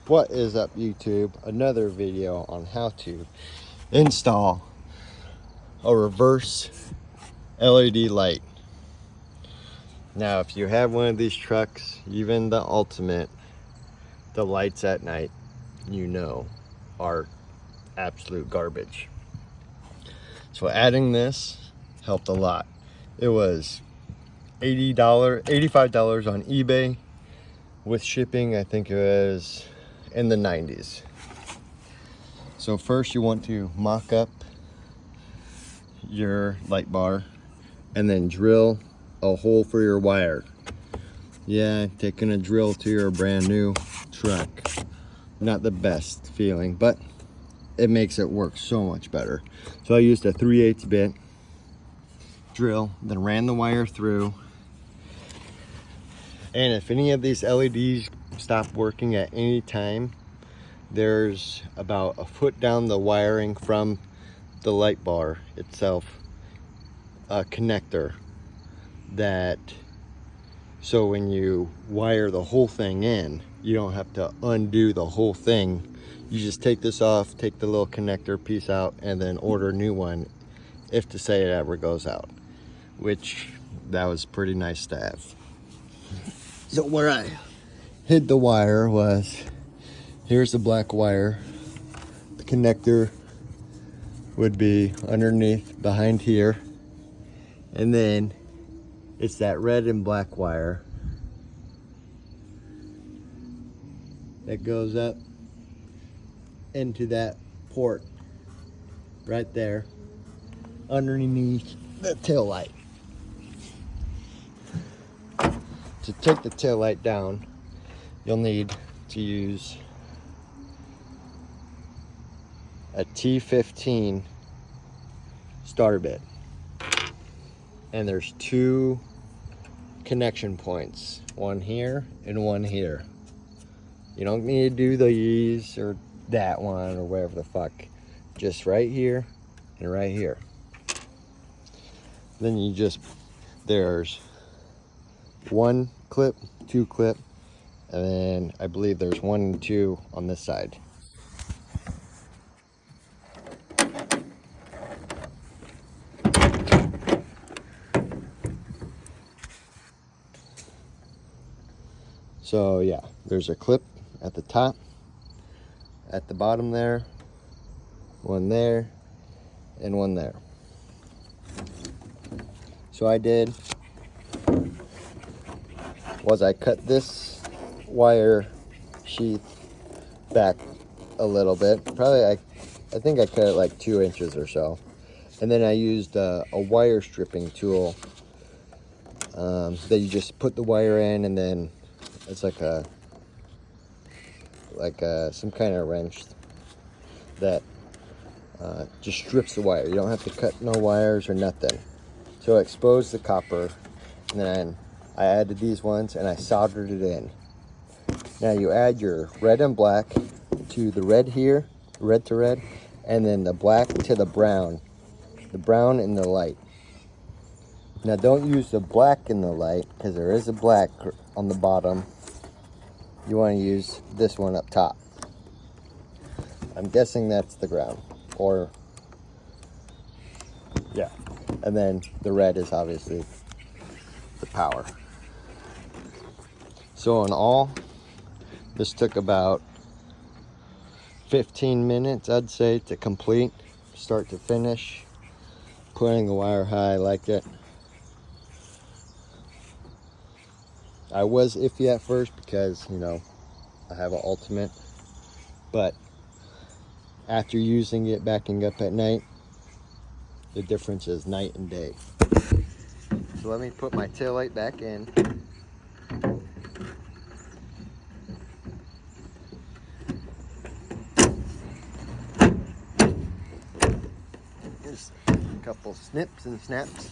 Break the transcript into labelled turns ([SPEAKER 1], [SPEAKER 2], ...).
[SPEAKER 1] What is up, YouTube? Another video on how to install a reverse LED light. Now, if you have one of these trucks, even the Ultimate, the lights at night, you know, are absolute garbage. So adding this helped a lot. It was $85 on eBay. With shipping, I think it was in the 90s. So first you want to mock up your light bar and then drill a hole for your wire. Yeah, taking a drill to your brand new truck, not the best feeling, but it makes it work so much better. So I used a 3/8 bit drill, then ran the wire through. And if any of these LEDs stop working at any time, there's about a foot down the wiring from the light bar itself, a connector that, so when you wire the whole thing in, you don't have to undo the whole thing. You just take this off, take the little connector piece out, and then order a new one if to say it ever goes out, which that was pretty nice to have. So where I hid the wire was, here's the black wire. The connector would be underneath, behind here. And then it's that red and black wire that goes up into that port right there underneath the tail light. To take the tail light down, you'll need to use a T15 starter bit. And there's two connection points, one here and one here. You don't need to do these or that one or whatever the fuck. Just right here and right here. Then you just, there's one clip, two clip, and then I believe there's 1 and 2 on this side. So yeah, there's a clip at the top, at the bottom there, one there, and one there. So I did was I cut this wire sheath back a little bit. Probably, I think I cut it like 2 inches or so. And then I used a wire stripping tool that you just put the wire in, and then it's like some kind of wrench that just strips the wire. You don't have to cut no wires or nothing. So I exposed the copper, and then I added these ones and I soldered it in. Now you add your red and black to the red here, red to red, and then the black to the brown in the light. Now don't use the black in the light, because there is a black on the bottom. You want to use this one up top. I'm guessing that's the ground, or yeah. And then the red is obviously the power. So in all, this took about 15 minutes, I'd say, to complete, start to finish. Putting the wire high, I like it. I was iffy at first because, you know, I have an Ultimate, but after using it, backing up at night, the difference is night and day. So let me put my taillight back in. Just a couple snips and snaps.